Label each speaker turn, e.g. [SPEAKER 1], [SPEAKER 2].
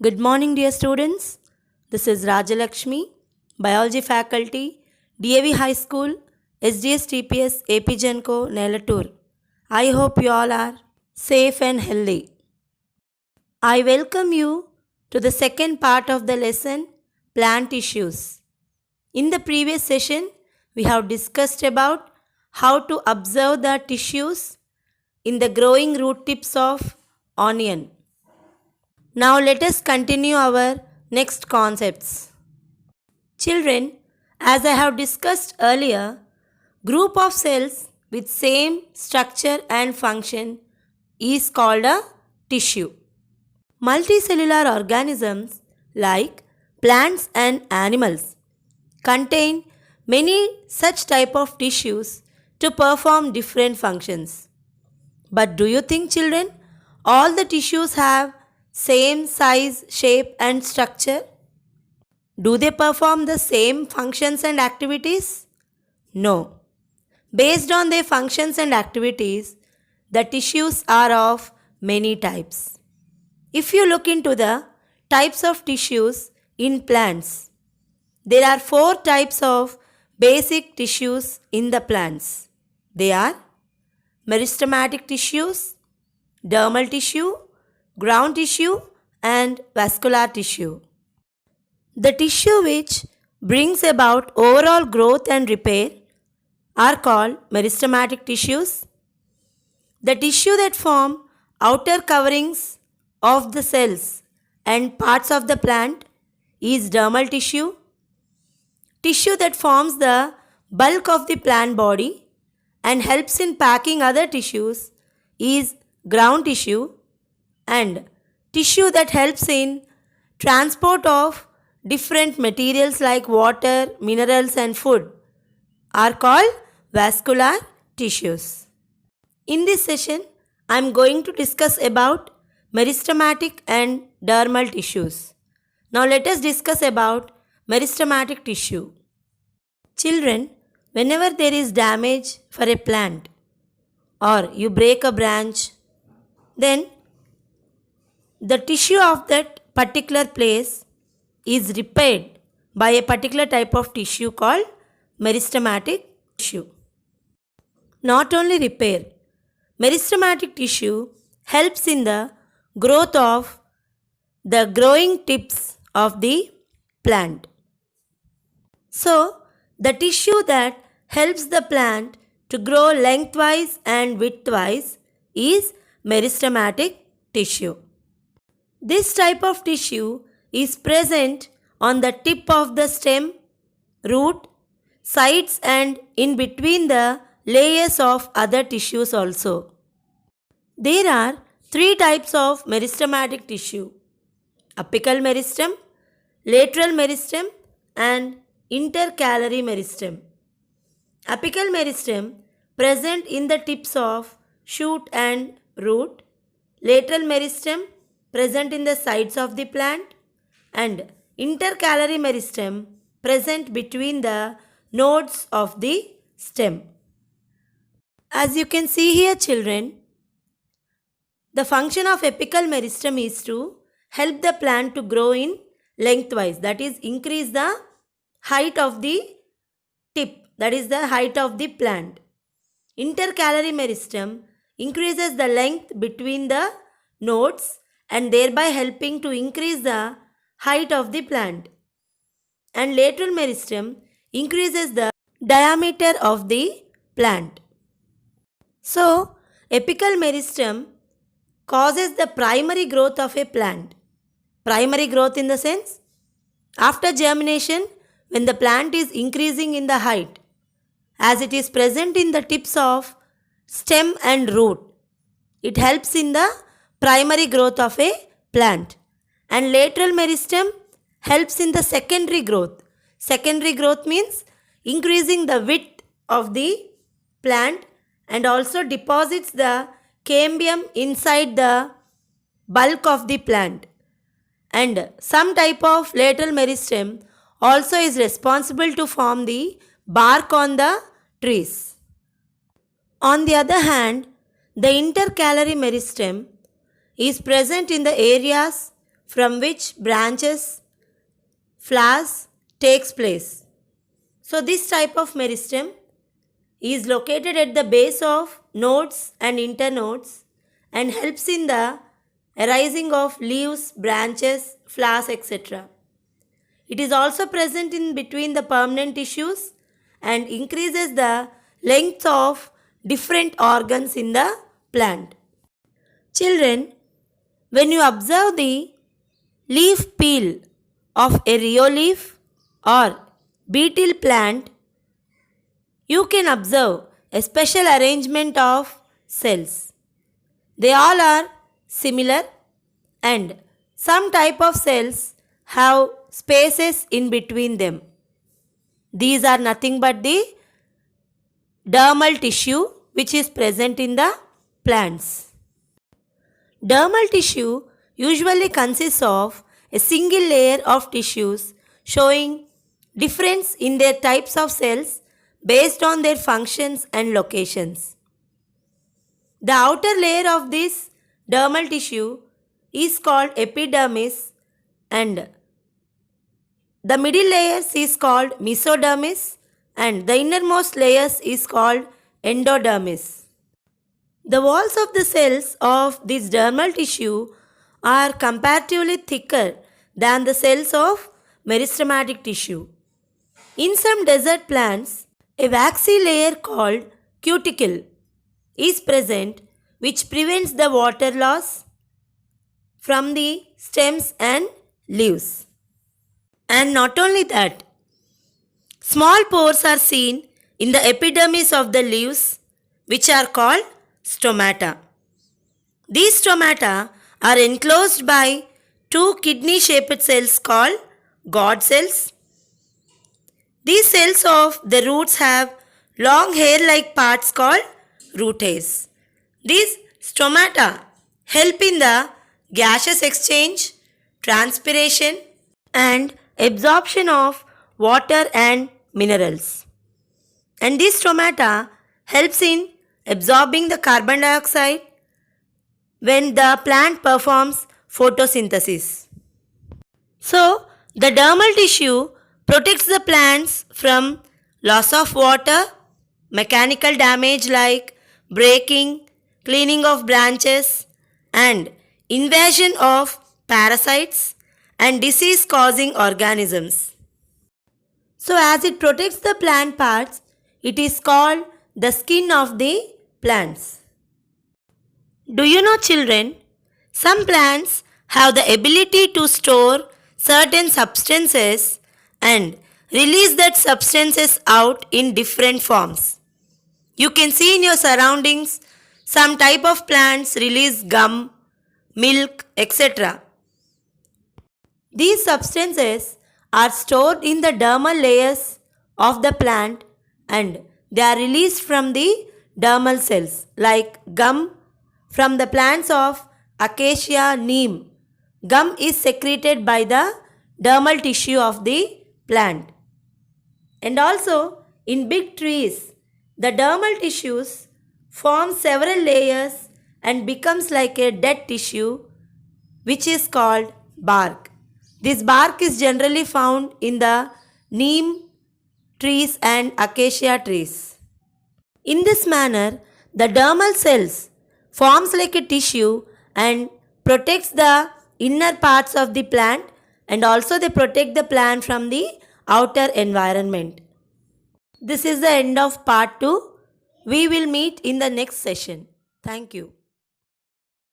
[SPEAKER 1] Good morning, dear students. This is Rajalakshmi, Biology Faculty, DAV High School, SDS TPS AP Genco, Nelatur. I hope you all are safe and healthy. I welcome you to the second part of the lesson, Plant Tissues. In the previous session, we have discussed about how to observe the tissues in the growing root tips of onion. Now let us continue our next concepts. Children, as I have discussed earlier, group of cells with same structure and function is called a tissue. Multicellular organisms like plants and animals contain many such type of tissues to perform different functions. But do you think, children, all the tissues have same size, shape and structure? Do they perform the same functions and activities? No. Based on their functions and activities, the tissues are of many types. If you look into the types of tissues in plants, there are 4 types of basic tissues in the plants. They are meristematic tissues, dermal tissue, ground tissue and vascular tissue. The tissue which brings about overall growth and repair are called meristematic tissues. The tissue that form outer coverings of the cells and parts of the plant is dermal tissue. Tissue that forms the bulk of the plant body and helps in packing other tissues is ground tissue, and tissue that helps in transport of different materials like water, minerals and food are called vascular tissues. In this session, I am going to discuss about meristematic and dermal tissues. Now let us discuss about meristematic tissue. Children, whenever there is damage for a plant or you break a branch, then the tissue of that particular place is repaired by a particular type of tissue called meristematic tissue. Not only repair, meristematic tissue helps in the growth of the growing tips of the plant. So, the tissue that helps the plant to grow lengthwise and widthwise is meristematic tissue. This type of tissue is present on the tip of the stem, root, sides and in between the layers of other tissues also. There are 3 types of meristematic tissue: apical meristem, lateral meristem and intercalary meristem. Apical meristem present in the tips of shoot and root, lateral meristem present in the sides of the plant, and intercalary meristem present between the nodes of the stem. As you can see here, children, the function of apical meristem is to help the plant to grow in lengthwise, that is, increase the height of the tip, that is the height of the plant. Intercalary meristem increases the length between the nodes and thereby helping to increase the height of the plant. And lateral meristem increases the diameter of the plant. So, apical meristem causes the primary growth of a plant. Primary growth in the sense, after germination, when the plant is increasing in the height, as it is present in the tips of stem and root, it helps in the primary growth of a plant. And lateral meristem helps in the secondary growth. Secondary growth means increasing the width of the plant and also deposits the cambium inside the bulk of the plant. And some type of lateral meristem also is responsible to form the bark on the trees. On the other hand, the intercalary meristem is present in the areas from which branches, flowers takes place. So this type of meristem is located at the base of nodes and internodes and helps in the arising of leaves, branches, flowers, etc. It is also present in between the permanent tissues and increases the length of different organs in the plant. Children, when you observe the leaf peel of a rheolleaf or beetle plant, you can observe a special arrangement of cells. They all are similar and some type of cells have spaces in between them. These are nothing but the dermal tissue which is present in the plants. Dermal tissue usually consists of a single layer of tissues showing difference in their types of cells based on their functions and locations. The outer layer of this dermal tissue is called epidermis and the middle layers is called mesodermis and the innermost layers is called endodermis. The walls of the cells of this dermal tissue are comparatively thicker than the cells of meristematic tissue. In some desert plants, a waxy layer called cuticle is present which prevents the water loss from the stems and leaves. And not only that, small pores are seen in the epidermis of the leaves which are called stomata. These stomata are enclosed by two kidney-shaped cells called God cells. These cells of the roots have long hair-like parts called root hairs. These stomata help in the gaseous exchange, transpiration and absorption of water and minerals. And these stomata helps in absorbing the carbon dioxide when the plant performs photosynthesis. So, the dermal tissue protects the plants from loss of water, mechanical damage like breaking, cleaning of branches, and invasion of parasites and disease-causing organisms. So, as it protects the plant parts, it is called the skin of the plants. Do you know, children, some plants have the ability to store certain substances and release that substances out in different forms. You can see in your surroundings some type of plants release gum, milk, etc. These substances are stored in the dermal layers of the plant and they are released from the dermal cells like gum from the plants of acacia neem. Gum is secreted by the dermal tissue of the plant. And also in big trees, the dermal tissues form several layers and becomes like a dead tissue which is called bark. This bark is generally found in the neem trees and acacia trees. In this manner, the dermal cells forms like a tissue and protects the inner parts of the plant and also they protect the plant from the outer environment. This is the end of part 2. We will meet in the next session. Thank you.